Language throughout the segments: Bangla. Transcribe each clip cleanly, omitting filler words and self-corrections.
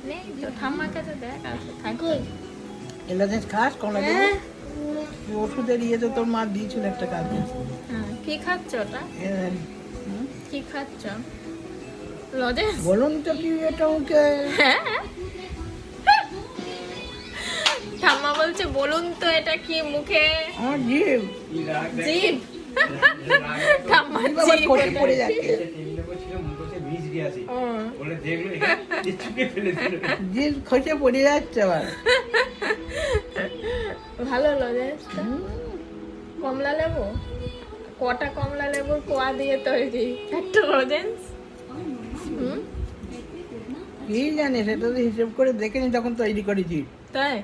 নেই তো, ঠাম্মার কাছে দেখ আছে থাকো। এলাচ খাস কলা দেবো ওষুধের ইয়ে তো তোর মা দিয়েছিল একটা কাজে। হ্যাঁ, কি খাচ্ছ ওটা? কি খাচ্ছ? লজেন্স? বলুন তো কি এটা ওকে। হ্যাঁ, ঠাম্মা বলছে বলুন তো এটা কি মুখে? আমার জিভ জিভ। ঠাম্মা বাবা জিভ কোটে পড়ে যাচ্ছে, জিভ খসে পড়ে যাচ্ছে আবার। ভালো লজেন্সটা। কমলা লেবু, কটা কমলা লেবুর কোয়া দিয়ে তৈরি একটা লজেন্স। কি জানি সেটা তো হিসেব করে দেখেনি তখন তৈরি করেছি। তাই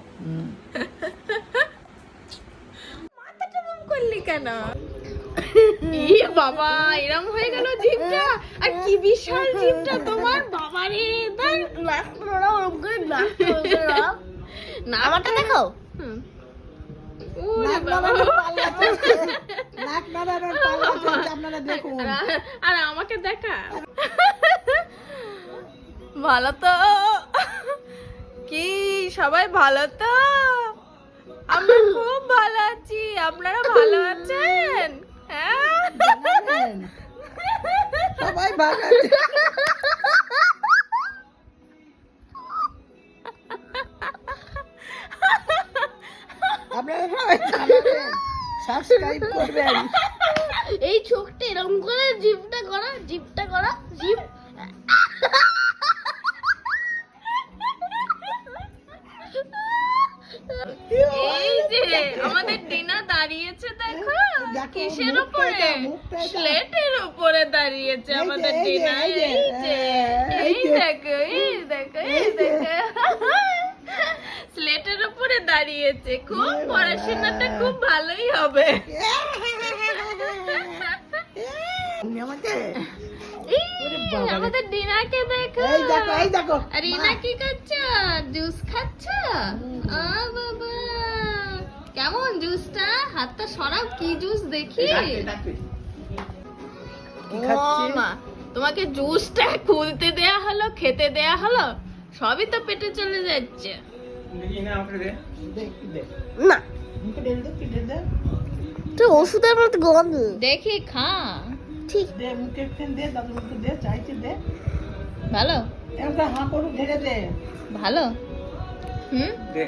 মাথাটা বম করলি কেন? ই বাবা, এরম হয়ে গেল জিভটা। আর কি বিশাল জিভটা তোমার, বাবা রে। নাক নোড়া ওরকম করে নাক নোড়া। না আমারটা দেখো। ওরে নাক বাবা। নাড়ানোর পাল্লা চলছে, নাক নাড়ানোর পাল্লা চলছে, আপনারা দেখুন। আর আমাকে দেখা। ভালো তো? কি সবাই ভালো তো? আমরা খুব ভালো আছি, আপনারা ভালো আছেন? হ্যাঁ, সবাই ভালো আছে। আপনারা সবাই জানাবেন, সাবস্ক্রাইব করবেন। এই চোখটা এরকম করে জিভটা করা, জিভটা করা, জিভ। এই যে আমাদের টিনা দাঁড়িয়েছে, দেখো কিসের উপরে? স্লেটের উপরে দাঁড়িয়েছে আমাদের টিনা। এই যে, এই দেখো, এই দেখো, এই দেখো, স্লেটের উপরে দাঁড়িয়েছে। খুব পড়াশোনাটা খুব ভালোই হবে। এই, আমাদের ডিনাকে দেখো। এই দেখো, এই দেখো। আর রিনা কি করছো? জুস খাচ্ছ? বাবা, কেমন জুসটা? হাতটা সরাও, কি জুস দেখি। কি খাচ্ছি? ও মা, তোমাকে জুসটা খুলতে দেয়া হলো, খেতে দেয়া হলো, সবই তো পেটে চলে যাচ্ছে। দেখ, দেখ। না, মুখে ঢেলে দে, কি ঢেলে দে। তো ওষুধের মতো গন্ধ। দেখি খা। ঠিক দে, মুখে একটু দে, দাদু মুখে দে, চাইছে দে। ভালো, এরকম হাঁ করে ঢেলে দে। ভালো। হুম, দে।